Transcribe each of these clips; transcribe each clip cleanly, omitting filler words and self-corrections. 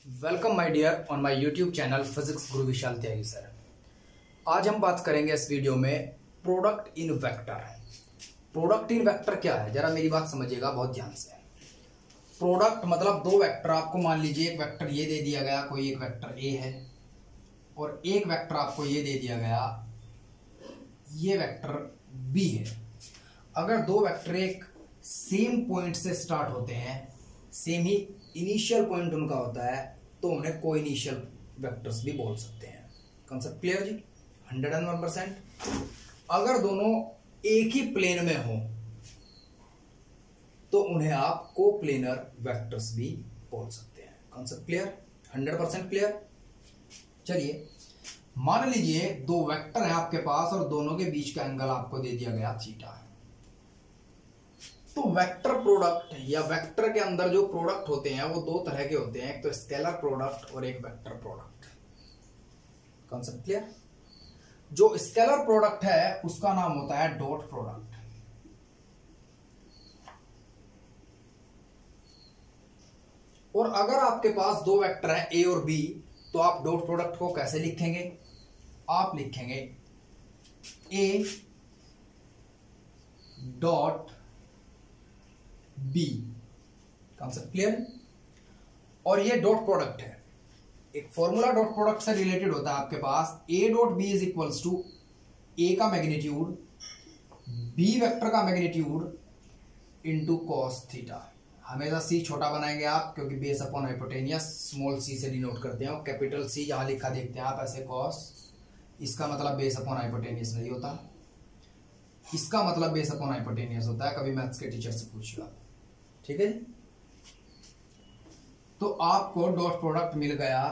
Welcome my dear on my YouTube channel physics guru Vishal Tyagi sir. आज हम बात करेंगे इस वीडियो में product in vector. Product in vector क्या है, जरा मेरी बात समझिएगा बहुत ध्यान से। प्रोडक्ट मतलब दो वेक्टर, आपको मान लीजिए एक वेक्टर ये दे दिया गया, कोई एक वेक्टर ए है, और एक वेक्टर आपको ये दे दिया गया, ये वेक्टर बी है। अगर दो वेक्टर एक सेम पॉइंट से स्टार्ट होते हैं, सेम ही इनिशियल पॉइंट उनका होता है, तो उन्हें को इनिशियल वेक्टर्स भी बोल सकते हैं। कॉन्सेप्ट क्लियर जी? 101%। अगर दोनों एक ही प्लेन में हो तो उन्हें आप को प्लेनर वेक्टर्स भी बोल सकते हैं। Concept clear? 100% क्लियर। चलिए मान लीजिए दो वेक्टर हैं आपके पास और दोनों के बीच का एंगल आपको दे दिया गया थीटा। तो वेक्टर प्रोडक्ट या वेक्टर के अंदर जो प्रोडक्ट होते हैं वो दो तरह के होते हैं, एक तो स्केलर प्रोडक्ट और एक वेक्टर प्रोडक्ट। Concept clear? जो स्केलर प्रोडक्ट है उसका नाम होता है डॉट प्रोडक्ट, और अगर आपके पास दो वेक्टर हैं ए और बी, तो आप डॉट प्रोडक्ट को कैसे लिखेंगे? आप लिखेंगे A dot B. Concept clear? और ये डॉट प्रोडक्ट है, एक फॉर्मूला डॉट प्रोडक्ट से रिलेटेड होता है आपके पास। A dot B is equals to A का मैग्नीट्यूड बी वेक्टर का मैग्नीट्यूड इनटू कॉस थीटा। हमेशा सी छोटा बनाएंगे आप, क्योंकि base upon hypotenuse small C से डिनोट करते हैं, और कैपिटल सी यहां लिखा देखते हैं आप ऐसे कॉस, इसका मतलब बेस अपॉन हाइपोटेनियस नहीं होता, इसका मतलब बेस अपॉन हाइपोटेनियस होता है। कभी मैथ्स के टीचर से पूछिएगा, ठीक है जी? तो आपको डॉट प्रोडक्ट मिल गया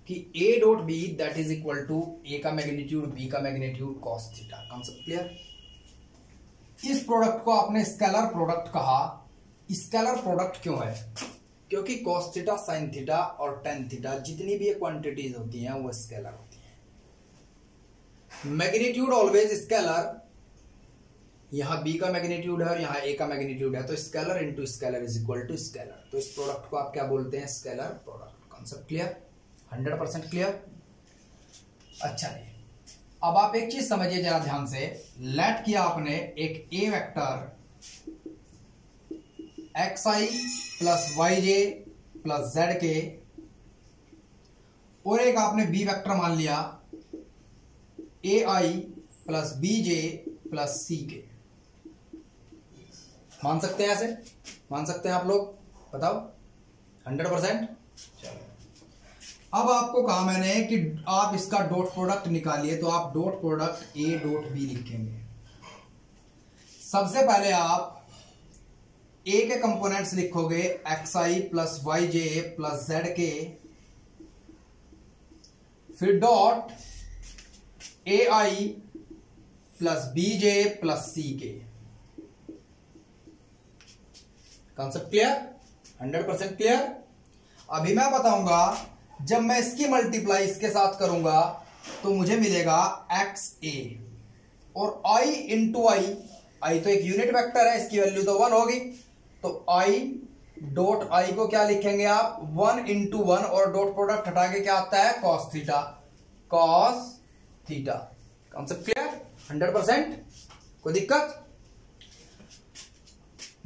कि A dot B that is equal to A का मैग्नीट्यूड बी का magnitude cos theta. Concept clear? इस प्रोडक्ट को आपने स्केलर प्रोडक्ट कहा। स्केलर प्रोडक्ट क्यों है? क्योंकि कॉस थीटा, साइन थीटा और टेन थीटा जितनी भी क्वांटिटीज होती हैं वो स्केलर होती हैं। मैग्नीट्यूड ऑलवेज स्केलर, यहां बी का मैग्नीट्यूड है और यहां ए का मैग्नीट्यूड है, तो scalar into scalar is equal to scalar. तो इस प्रोडक्ट को आप क्या बोलते हैं? Scalar product. Concept clear? 100% clear. अच्छा जी, अब आप एक चीज समझिए जरा ध्यान से। लेट किया आपने एक A vector x I plus Y J plus Z के, और एक आपने बी वेक्टर मान लिया ए I plus B J plus C के। मान सकते हैं? ऐसे मान सकते हैं आप लोग? बताओ। 100%। चलो अब आपको कहा मैंने कि आप इसका डॉट प्रोडक्ट निकालिए, तो आप dot product A dot B लिखेंगे। सबसे पहले आप ए के कंपोनेंट्स लिखोगे X I plus Y J plus Z K, फिर dot A I plus B J plus C K. Concept clear? 100% clear. अभी मैं बताऊंगा, जब मैं इसकी मल्टीप्लाई इसके साथ करूंगा तो मुझे मिलेगा एक्स ए, और आई इंटू आई, आई तो एक यूनिट वेक्टर है, इसकी वैल्यू तो 1 होगी, तो आई डॉट आई को क्या लिखेंगे आप? 1 इंटू 1, और डॉट प्रोडक्ट हटा के क्या आता है? Cos theta. Cos theta. Concept clear? 100%। कोई दिक्कत?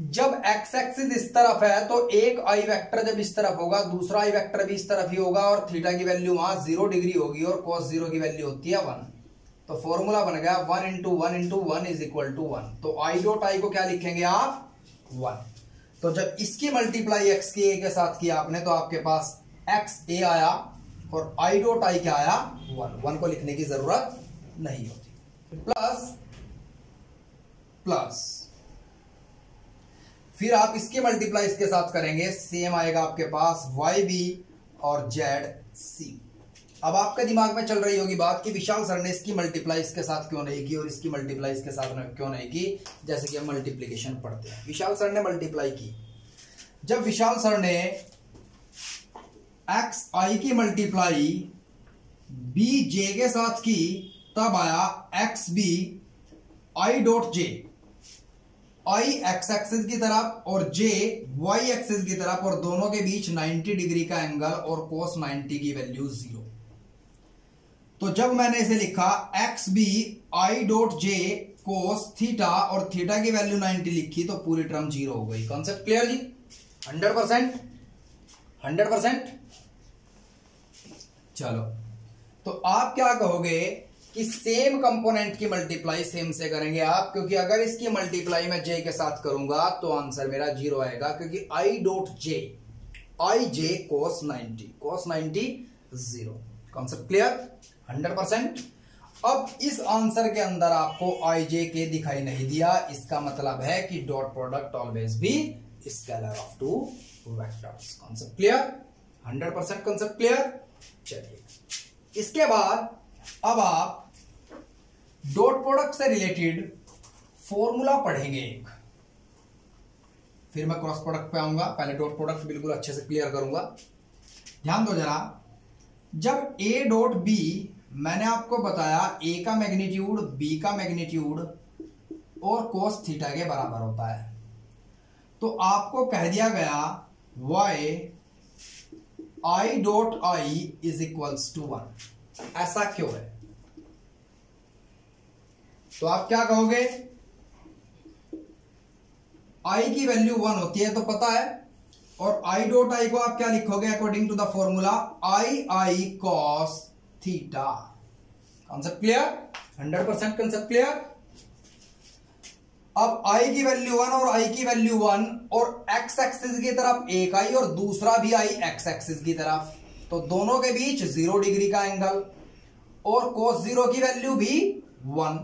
जब एक्स एक्सिस इस तरफ है तो एक आई वेक्टर जब इस तरफ होगा, दूसरा आई वेक्टर भी इस तरफ ही होगा, और थीटा की वैल्यू वहां 0 डिग्री होगी, और cos 0 की वैल्यू होती है 1। तो फॉर्मूला बन गया 1 into 1 into 1 is equal to 1। तो आई डॉट आई को क्या लिखेंगे आप? 1। तो जब इसकी मल्टीप्लाई एक्स के ए के साथ किया आपने, तो आपके पास एक्स ए आया और आई डॉट आई क्या आया? 1। 1 को लिखने की जरूरत नहीं होती। प्लस प्लस, फिर आप इसकी मल्टीप्लाई इसके साथ करेंगे, सेम आएगा आपके पास वाई बी और जेड सी। अब आपके दिमाग में चल रही होगी बात कि विशाल सर ने इसकी मल्टीप्लाई इसके साथ क्यों नहीं की और इसकी मल्टीप्लाई इसके साथ क्यों नहीं की, जैसे कि हम मल्टीप्लिकेशन पढ़ते हैं। विशाल सर ने मल्टीप्लाई की, जब विशाल सर ने एक्स आई की मल्टीप्लाई बी जे के साथ की, तब आया x b i dot j, i x axis की तरफ और जे वाई एक्सिस की तरफ, और दोनों के बीच 90 डिग्री का एंगल और कोस 90 की वैल्यू 0। तो जब मैंने इसे लिखा x b i dot j cos theta और थीटा की वैल्यू 90 लिखी तो पूरी टर्म 0 हो गई। Concept clear ji? 100%। चलो, तो आप क्या कहोगे कि सेम कंपोनेंट की मल्टीप्लाई सेम से करेंगे आप, क्योंकि अगर इसकी मल्टीप्लाई मैं जे के साथ करूंगा तो आंसर मेरा 0 आएगा, क्योंकि आई डॉट जे आई जे कोस 90 0। Concept clear? 100%। अब इस आंसर के अंदर आपको आई जे के दिखाई नहीं दिया, इसका मतलब है कि dot product always be scalar of to vectors. Concept clear? 100% concept clear. चलिए, इसके बाद अब आप डॉट प्रोडक्ट से रिलेटेड फॉर्मूला पढ़ेंगे एक, फिर मैं क्रॉस प्रोडक्ट पे आऊंगा। पहले डॉट प्रोडक्ट बिल्कुल अच्छे से क्लियर करूंगा। ध्यान दो जरा, जब ए डॉट बी, मैंने आपको बताया ए का मैग्नीट्यूड बी का मैग्नीट्यूड और कोस थीटा के बराबर होता है, तो आपको कह दिया गया why i dot i is equals to 1। ऐसा क्यों है? तो आप क्या कहोगे? आई की वैल्यू 1 होती है तो पता है, और आई डॉट आई को आप क्या लिखोगे according to the formula? I cos theta. Concept clear? 100% concept clear. अब आई की वैल्यू 1 और आई की वैल्यू 1, और एक्स एक्सिस की तरफ एक आई और दूसरा भी आई एक्स एक्सिस की तरफ, तो दोनों के बीच 0 डिग्री का एंगल, और कोस 0 की वैल्यू भी 1,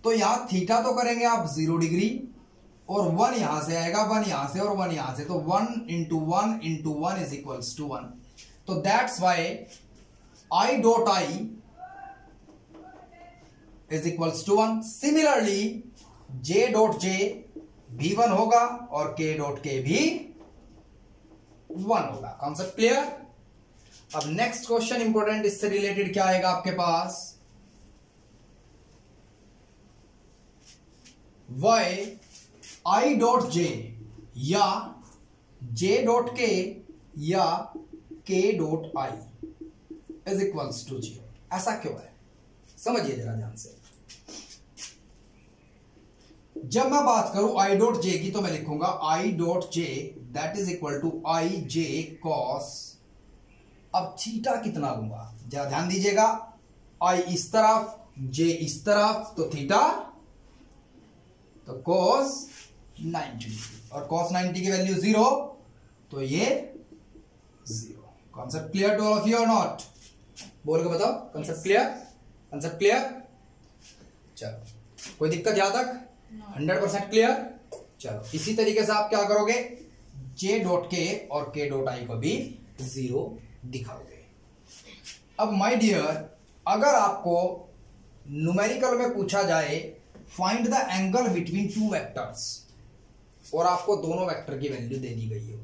तो यहां थीटा तो करेंगे आप 0 डिग्री, और 1 यहां से आएगा, 1 यहां से और 1 यहां से, तो 1 into 1 into 1 is equals to 1। तो that's why i dot i is equals to 1। Similarly j dot j भी 1 होगा और के डॉट के भी 1 होगा। Concept clear? अब नेक्स्ट क्वेश्चन इंपॉर्टेंट, इससे रिलेटेड क्या आएगा आपके पास? वाई आई डॉट जे या जे डॉट के या k dot i is equals to 0। ऐसा क्यों है? समझिए जरा ध्यान से। जब मैं बात करूं आई डॉट जे की, तो मैं लिखूंगा i dot j that is equal to i j cos, अब थीटा कितना लूंगा जरा ध्यान दीजिएगा, आई इस तरफ जे इस तरफ, तो थीटा तो cos 90, और cos 90 की वैल्यू 0, तो ये 0। Concept clear to all of you और नॉट? बोल के बताओ। Concept clear? Concept clear? चलो, कोई दिक्कत यहां तक? 100% क्लियर। चलो, इसी तरीके से आप क्या करोगे? जे डॉट के और के डॉट आई को भी 0 दिखाओगे। अब माय डियर, अगर आपको न्यूमेरिकल में पूछा जाए find the angle between two vectors, और आपको दोनों वेक्टर की वैल्यू दे दी गई हो,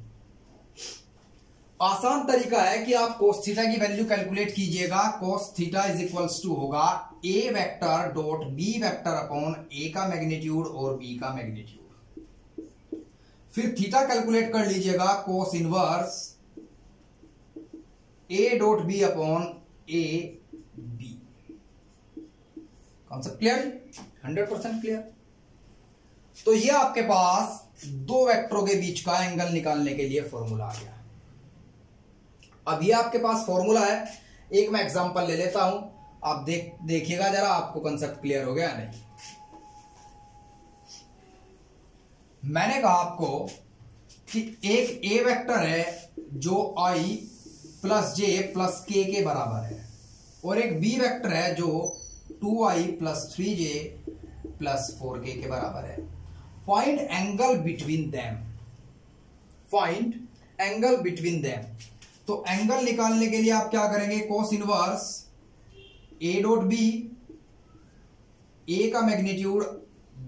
आसान तरीका है कि आप कोस थीटा की वैल्यू कैलकुलेट कीजिएगा। Cos theta is equals to होगा A vector dot B vector upon A का मैग्नीट्यूड और बी का मैग्नीट्यूड। फिर थीटा कैलकुलेट कर लीजिएगा cos inverse A dot b upon a b. Concept clear? 100% clear. तो ये आपके पास दो वेक्टरों के बीच का एंगल निकालने के लिए फॉर्मूला आ गया। अब ये आपके पास फॉर्मूला है, एक मैं एग्जांपल ले लेता हूं, आप देखिएगा जरा आपको कंसेप्ट क्लियर हो गया या नहीं। मैंने कहा आपको कि एक ए वेक्टर है जो आई प्लस जे प्लस के बराबर है, और एक बी वेक्टर है जो 2i plus 3j plus 4k के बराबर है। Find angle between them. Find angle between them. तो एंगल निकालने के लिए आप क्या करेंगे? Cos inverse A dot B, A का मैग्नीट्यूड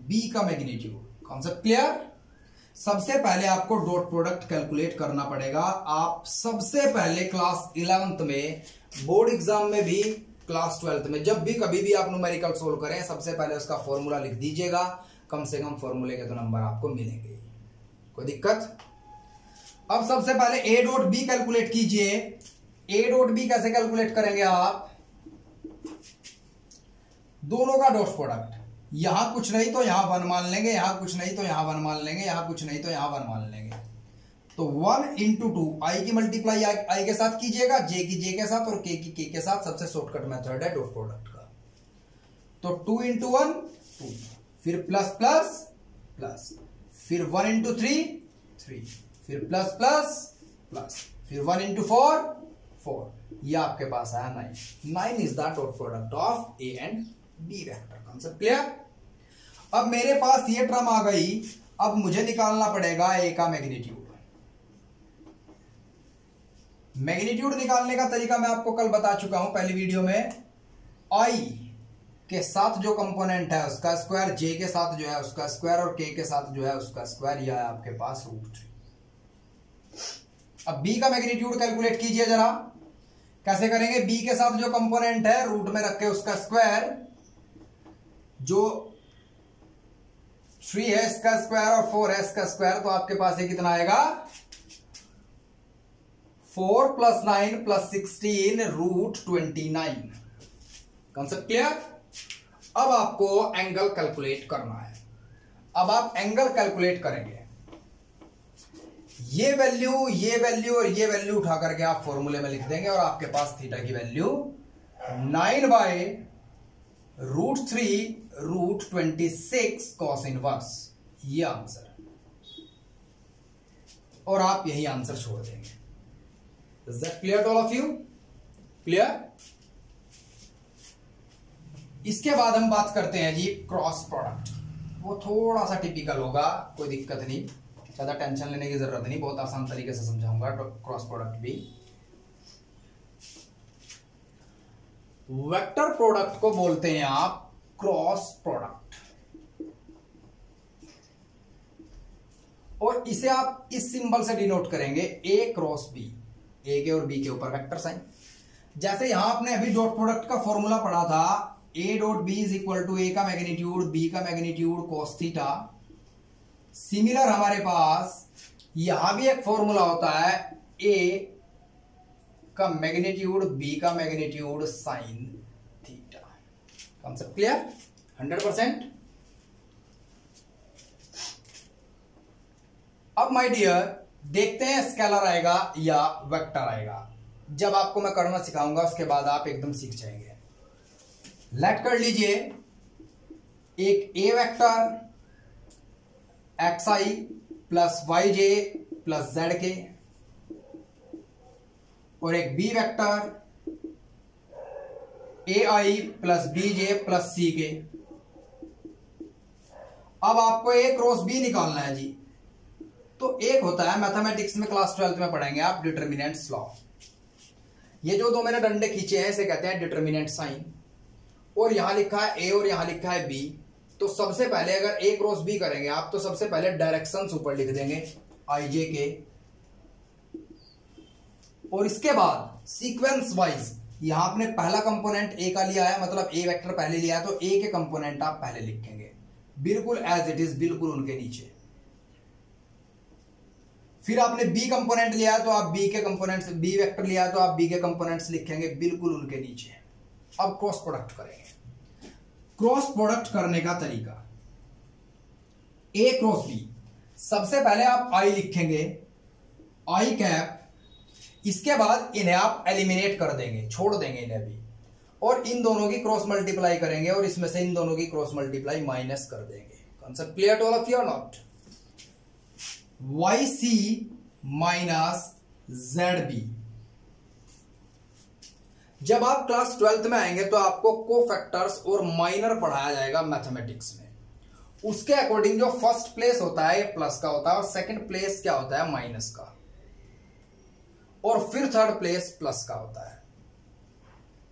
बी का मैग्नीट्यूड। Concept clear? सबसे पहले आपको डॉट प्रोडक्ट कैलकुलेट करना पड़ेगा। आप सबसे पहले क्लास 11th में, बोर्ड एग्जाम में भी, क्लास 12th में, जब भी कभी भी आप न्यूमेरिकल सोल्व करें, सबसे पहले उसका फॉर्मूला लिख दीजिएगा। कम से कम फॉर्मूले के तो नंबर आपको मिलेंगे। कोई दिक्कत? अब सबसे पहले ए डॉट बी कैलकुलेट कीजिए। ए डॉट बी कैसे कैलकुलेट करेंगे आप? दोनों का डॉट प्रोडक्ट, यहां कुछ नहीं तो यहां 1 मान लेंगे, यहां कुछ नहीं तो यहां 1 मान लेंगे, यहां कुछ नहीं तो यहां 1 मान लेंगे। तो 1 इंटू 2, आई की मल्टीप्लाई आई के साथ कीजिएगा, जे की जे के साथ और के की के के साथ। सबसे शॉर्टकट मेथड है डॉट प्रोडक्ट का। तो 2 इंटू 1 2, फिर प्लस प्लस प्लस, फिर 1 इंटू 3 3, फिर प्लस प्लस प्लस, फिर 1 इंटू 4 4। यह आपके पास आया 9। 9 is the dot product of a and b vector. Concept clear? अब मेरे पास ये टर्म आ गई। अब मुझे निकालना पड़ेगा ए का मैग्नीट्यूड। मैग्नीट्यूड निकालने का तरीका मैं आपको कल बता चुका हूं पहली वीडियो में। आई के साथ जो कंपोनेंट है उसका स्क्वायर, जे के साथ जो है उसका स्क्वायर और के साथ जो है उसका स्क्वायर। यह है आपके पास √3। अब बी का मैग्नीट्यूड कैलकुलेट कीजिए जरा। कैसे करेंगे? बी के साथ जो कंपोनेंट है रूट में रख के उसका स्क्वायर, जो 3 है इसका स्क्वायर और 4 है इसका स्क्वायर। तो आपके पास ये कितना आएगा? 4 + 9 + 16 √29। Concept clear? अब आपको एंगल कैलकुलेट करना है। अब आप एंगल कैलकुलेट करेंगे। ये वैल्यू और ये वैल्यू उठा करके आप फॉर्मूले में लिख देंगे और आपके पास थीटा की वैल्यू 9/√3 √26 cos इनवर्स। ये आंसर, और आप यही आंसर छोड़ देंगे। Is that clear to all of you? Clear? इसके बाद हम बात करते हैं जी क्रॉस प्रोडक्ट। वो थोड़ा सा टिपिकल होगा, कोई दिक्कत नहीं, ज्यादा टेंशन लेने की जरूरत नहीं, बहुत आसान तरीके से समझाऊंगा क्रॉस प्रोडक्ट भी। वेक्टर प्रोडक्ट को बोलते हैं आप क्रॉस प्रोडक्ट, और इसे आप इस सिंबल से डिनोट करेंगे A क्रॉस B। ए के और बी के ऊपर वेक्टर साइन। जैसे यहां आपने अभी डॉट प्रोडक्ट का फॉर्मूला पढ़ा था, A dot B is equal to A का मैग्नीट्यूड बी का मैग्नीट्यूड cos थीटा। सिमिलर हमारे पास यहां भी एक फॉर्मूला होता है, A का मैग्नीट्यूड बी का magnitude sine theta. Concept clear? 100%। अब माय डियर देखते हैं स्केलर आएगा या वेक्टर आएगा। जब आपको मैं करना सिखाऊंगा उसके बाद आप एकदम सीख जाएंगे। लेट कर लीजिए एक A vector xi plus yj plus zk और एक B vector ai plus bj plus ck। अब आपको a क्रॉस b निकालना है जी। तो एक होता है मैथमेटिक्स में, क्लास 12th में पढ़ेंगे आप, डिटरमिनेंट्स लॉ। ये जो दो मैंने डंडे खींचे हैं इसे कहते हैं डिटरमिनेंट साइन। और यहां लिखा है ए और यहां लिखा है बी। तो सबसे पहले अगर ए क्रॉस बी करेंगे आप, तो सबसे पहले डायरेक्शंस ऊपर लिख देंगे आई जे के, और इसके बाद सीक्वेंस वाइज यहां आपने पहला कंपोनेंट ए का लिया है, मतलब ए वेक्टर पहले लिया है, तो ए के कंपोनेंट आप पहले लिखेंगे बिल्कुल एज इट इज, बिल्कुल उनके नीचे। फिर आपने बी कंपोनेंट लिया है तो आप बी के कंपोनेंट्स, बी वेक्टर लिया है तो आप बी के कंपोनेंट्स लिखेंगे बिल्कुल उनके नीचे। अब क्रॉस प्रोडक्ट करेंगे। क्रॉस प्रोडक्ट करने का तरीका, ए क्रॉस बी, सबसे पहले आप आई लिखेंगे, आई कैप। इसके बाद इन्हें आप एलिमिनेट कर देंगे, छोड़ देंगे इन्हें भी, और इन दोनों की क्रॉस मल्टीप्लाई करेंगे और इसमें से इन दोनों की क्रॉस मल्टीप्लाई माइनस कर देंगे। Concept clear to all of you और नॉट? YC minus ZB। जब आप क्लास 12th में आएंगे तो आपको कोफैक्टर्स और माइनर पढ़ाया जाएगा मैथमेटिक्स में। उसके अकॉर्डिंग जो फर्स्ट प्लेस होता है प्लस का होता है, और सेकंड प्लेस क्या होता है माइनस का, और फिर थर्ड प्लेस प्लस का होता है।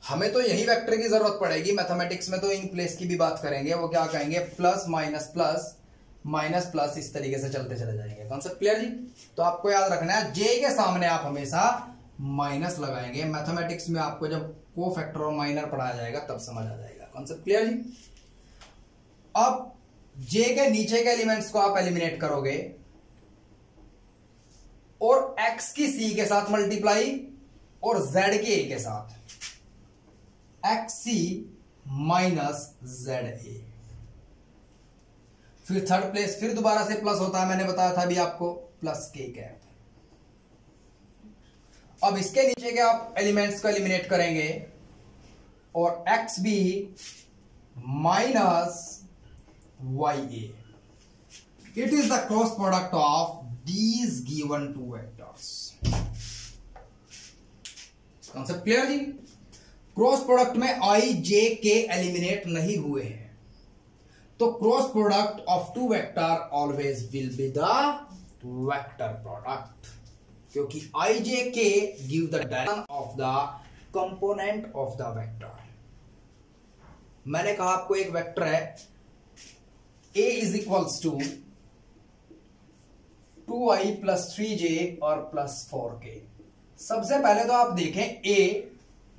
हमें तो यही वेक्टर की जरूरत पड़ेगी मैथमेटिक्स में, तो इन प्लेस की भी बात करेंगे। वो क्या कहेंगे, plus minus plus minus plus, इस तरीके से चलते चले जाएंगे। कॉन्सेप्ट क्लियर जी? तो आपको याद रखना है जे के सामने आप हमेशा माइनस लगाएंगे। मैथमेटिक्स में आपको जब कोफैक्टर और माइनर पढ़ाया जाएगा तब समझ आ जाएगा। कॉन्सेप्ट क्लियर जी? अब जे के नीचे के एलिमेंट्स को आप एलिमिनेट करोगे और एक्स की सी के साथ मल्टीप्लाई और जेड के ए के साथ, x c minus z a. फिर थर्ड प्लेस फिर दोबारा से प्लस होता है, मैंने बताया था अभी आपको, प्लस के कैप। अब इसके नीचे के आप एलिमेंट्स को एलिमिनेट करेंगे और x b minus y a. It is the cross product of these given two vectors. Concept clear ji? Cross product में आई जे के एलिमिनेट नहीं हुए हैं, तो cross product of two vector always will be the vector product, क्योंकि i j k give the direction of the component of the vector. मैंने कहा आपको एक वेक्टर है a is equals to 2i plus 3j और plus 4k। सबसे पहले तो आप देखें a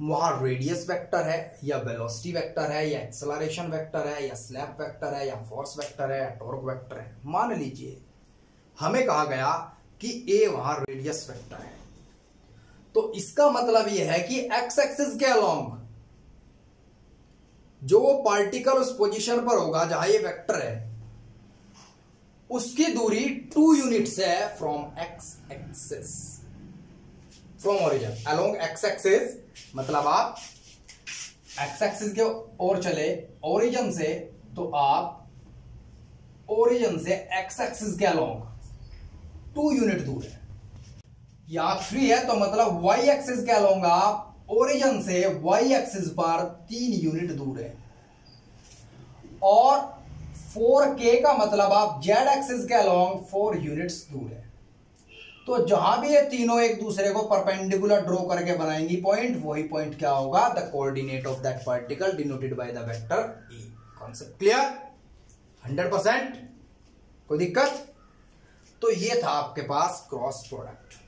वहां रेडियस वेक्टर है या वेलोसिटी वेक्टर है या एक्सेलरेशन वेक्टर है या स्लैप वेक्टर है या फोर्स वेक्टर है या टॉर्क वेक्टर है। मान लीजिए हमें कहा गया कि a वहां रेडियस वेक्टर है, तो इसका मतलब यह है कि एक्स एक्सिस के अलोंग जो वो पार्टिकल उस पोजीशन पर होगा जहां ये वेक्टर है, उसकी दूरी 2 यूनिट्स है from x axis, from origin along x axis. मतलब आप एक्स एक्सिस के ओर चले ओरिजिन से, तो आप ओरिजिन से एक्स एक्सिस के अलोंग 2 यूनिट दूर है। यहां 3 है, तो मतलब वाई एक्सिस के अलोंग आप ओरिजिन से वाई एक्सिस पर 3 यूनिट दूर है। और 4k का मतलब आप जेड एक्सिस के अलोंग 4 यूनिट्स दूर है। तो जहां भी ये तीनों एक दूसरे को परपेंडिकुलर ड्रॉ करके बनाएंगी पॉइंट, वही पॉइंट क्या होगा? The coordinate of that particle denoted by the vector A. Concept clear? 100%? कोई दिक्कत? तो ये था आपके पास क्रॉस प्रोडक्ट।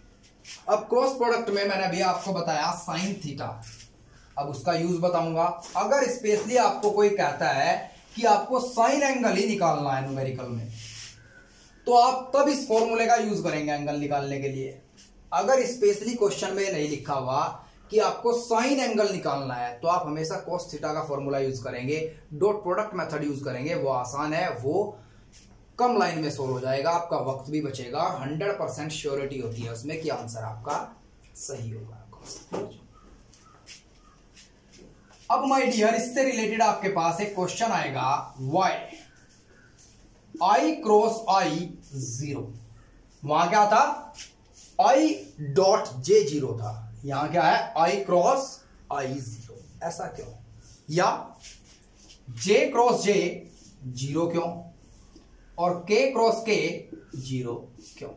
अब क्रॉस प्रोडक्ट में मैंने अभी आपको बताया साइन थीटा, अब उसका यूज बताऊंगा। अगर स्पेशली आपको कोई कहता है कि आपको साइन एंगल ही निकालना है न्यूमेरिकल में, तो आप तब इस फॉर्मूले का यूज करेंगे एंगल निकालने के लिए। अगर स्पेशली क्वेश्चन में नहीं लिखा हुआ कि आपको साइन एंगल निकालना है, तो आप हमेशा cos थीटा का फॉर्मूला यूज करेंगे, डॉट प्रोडक्ट मेथड यूज करेंगे। वो आसान है, वो कम लाइन में सोल्व हो जाएगा, आपका वक्त भी बचेगा, 100% श्योरिटी होती है उसमें कि आंसर आपका सही होगा। अब माय डियर, इससे रिलेटेड आपके पास एक क्वेश्चन आएगा, वाई आई क्रॉस आई 0। वहां क्या था? आई डॉट जे 0 था, यहां क्या है? आई क्रॉस आई 0। ऐसा क्यों? या जे क्रॉस जे 0 क्यों और k क्रॉस k 0 क्यों?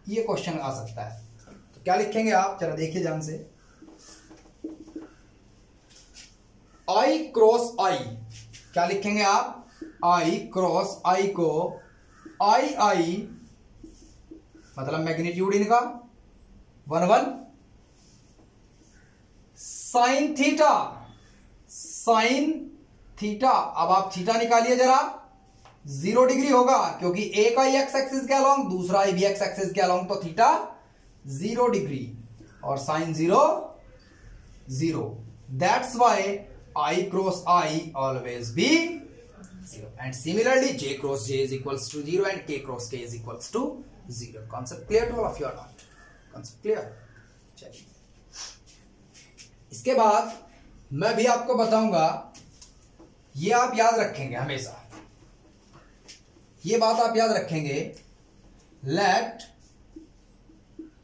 ये क्वेश्चन आ सकता है। तो क्या लिखेंगे आप? जरा देखिए ध्यान से। i क्रॉस i क्या लिखेंगे आप? i क्रॉस i को i मतलब मैग्नीट्यूड इनका 1 साइन थीटा, साइन थीटा। अब आप थीटा निकालिए जरा, 0 डिग्री होगा, क्योंकि एक आई एक्स एक्सिस के अलोंग, दूसरा आई बी एक्स एक्सिस के अलोंग, तो थीटा 0 डिग्री और sine 0 0। That's why i cross i always be 0 and similarly j cross j is equals to 0 and k cross k is equals to 0। Concept clear to all of you are not? Concept clear? चलिए, इसके बाद मैं भी आपको बताऊंगा, ये आप याद रखेंगे हमेशा, ये बात आप याद रखेंगे, let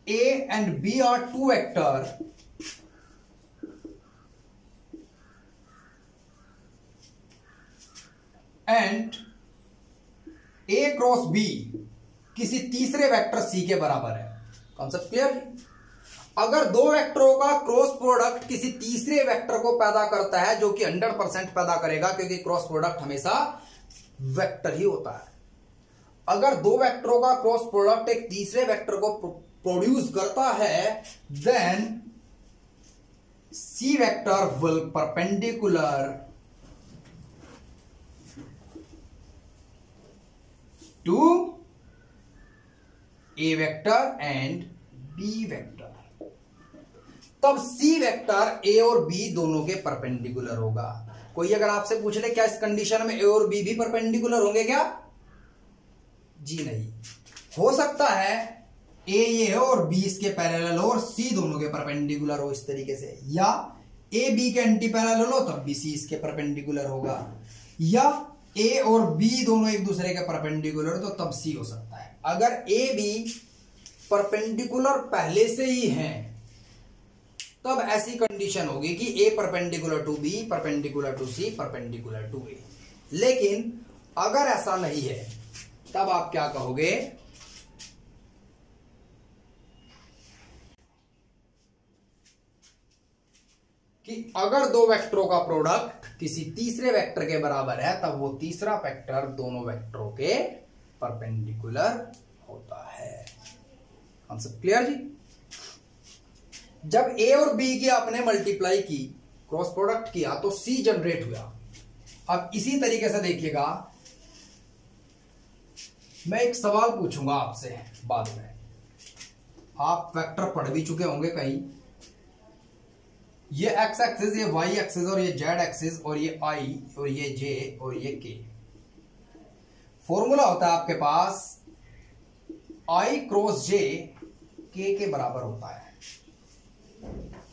a and b are two vector and a cross b किसी तीसरे वेक्टर c के बराबर है। Concept clear? अगर दो वेक्टरों का क्रॉस प्रोडक्ट किसी तीसरे वेक्टर को पैदा करता है, जो कि 100% पैदा करेगा, क्योंकि क्रॉस प्रोडक्ट हमेशा वेक्टर ही होता है। अगर दो वेक्टरों का क्रॉस प्रोडक्ट एक तीसरे वेक्टर को प्रोड्यूस करता है, then c vector will perpendicular to a vector and b vector, तब सी वेक्टर ए और बी दोनों के परपेंडिकुलर होगा। कोई अगर आपसे पूछ ले क्या इस कंडीशन में ए और बी भी परपेंडिकुलर होंगे क्या? जी नहीं। हो सकता है ए ये हो और बी इसके पैरेलल हो और सी दोनों के परपेंडिकुलर हो इस तरीके से, या ए बी के एंटी पैरेलल हो तब भी सी इसके परपेंडिकुलर होगा, या ए और बी दोनों एक दूसरे के परपेंडिकुलर तो तब सी हो सकता है। अगर ए बी परपेंडिकुलर पहले से ही हैं तब ऐसी कंडीशन होगी कि A perpendicular to B, perpendicular to C, perpendicular to A. लेकिन अगर ऐसा नहीं है तब आप क्या कहोगे कि अगर दो वेक्टरों का प्रोडक्ट किसी तीसरे वेक्टर के बराबर है तब वो तीसरा वेक्टर दोनों वेक्टरों के परपेंडिकुलर होता है। कॉन्सेप्ट क्लियर जी? जब ए और बी की आपने मल्टीप्लाई की, क्रॉस प्रोडक्ट किया तो सी जनरेट हुआ। अब इसी तरीके से देखिएगा, मैं एक सवाल पूछूंगा आपसे बाद में, आप वेक्टर पढ़ भी चुके होंगे कहीं। ये एक्स एक्सिस, ये वाई एक्सिस और ये जेड एक्सिस और ये आई और ये जे और ये के। फॉर्मूला होता है आपके पास आई क्रॉस जे के बराबर होता है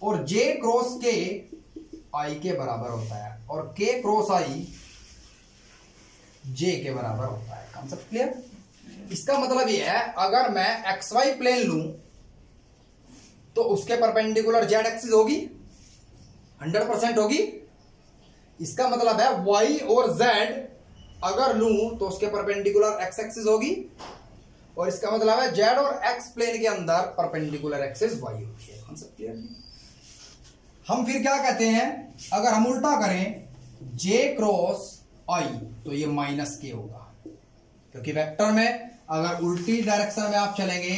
और जे क्रॉस के आई के बराबर होता है और के क्रॉस आई जे के बराबर होता है। Concept clear? इसका मतलब ये है अगर मैं एक्स वाई प्लेन लूं तो उसके परपेंडिकुलर जेड एक्सिस होगी, 100% होगी। इसका मतलब है y और z अगर लूं तो उसके परपेंडिकुलर x एक्सिस होगी, और इसका मतलब है z और x प्लेन के अंदर परपेंडिकुलर एक्सिस y होती है। Concept clear? हम फिर क्या कहते हैं, अगर हम उल्टा करें j क्रॉस i तो ये माइनस के होगा, क्योंकि वेक्टर में अगर उल्टी डायरेक्शन में आप चलेंगे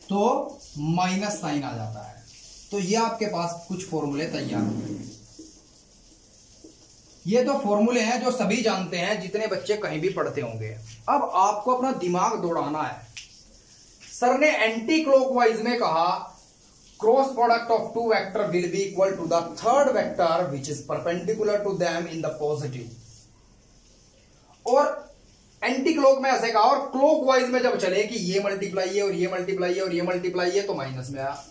तो माइनस साइन आ जाता है। तो ये आपके पास कुछ फॉर्मूले तैयार होंगे। ये तो फॉर्मूले हैं जो सभी जानते हैं, जितने बच्चे कहीं भी पढ़ते होंगे। अब आपको अपना दिमाग दौड़ाना है। सर ने एंटी क्लॉकवाइज में कहा cross product of two vector will be equal to the third vector which is perpendicular to them in the positive, और एंटी क्लॉक में ऐसे कहा, और क्लॉकवाइज में जब चले कि ये मल्टीप्लाई है और ये मल्टीप्लाई है और ये मल्टीप्लाई है तो माइनस में आया।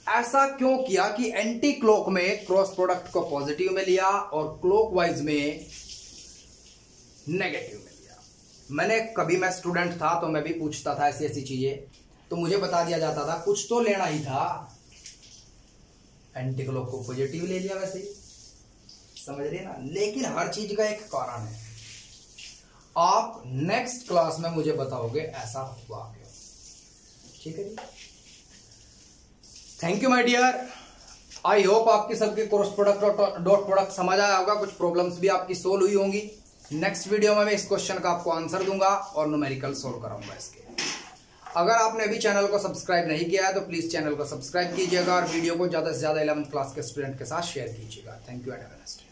ऐसा क्यों किया कि एंटी क्लॉक में क्रॉस प्रोडक्ट को पॉजिटिव में लिया और क्लॉकवाइज में नेगेटिव में लिया? मैंने कभी, मैं स्टूडेंट था तो मैं भी पूछता था ऐसी ऐसी चीजें, तो मुझे बता दिया जाता था कुछ तो लेना ही था, एंटी क्लॉक को पॉजिटिव ले लिया वैसे ही, समझ रहे ना। लेकिन हर चीज का एक कारण है, आप नेक्स्ट क्लास में मुझे बताओगे ऐसा हुआ क्यों। ठीक है जी, thank you my dear. I hope आपकी सबके क्रॉस प्रोडक्ट और डॉट प्रोडक्ट समझ आया होगा, कुछ प्रॉब्लम्स भी आपकी सोल्व हुई होंगी। नेक्स्ट वीडियो में मैं इस क्वेश्चन का आपको आंसर दूंगा और न्यूमेरिकल सोल्व कराऊंगा इसके। अगर आपने अभी चैनल को सब्सक्राइब नहीं किया है तो प्लीज चैनल को सब्सक्राइब कीजिएगा और वीडियो को ज्यादा से ज्यादा 11th क्लास के स्टूडेंट के साथ शेयर कीजिएगा। Thank you and have a nice day.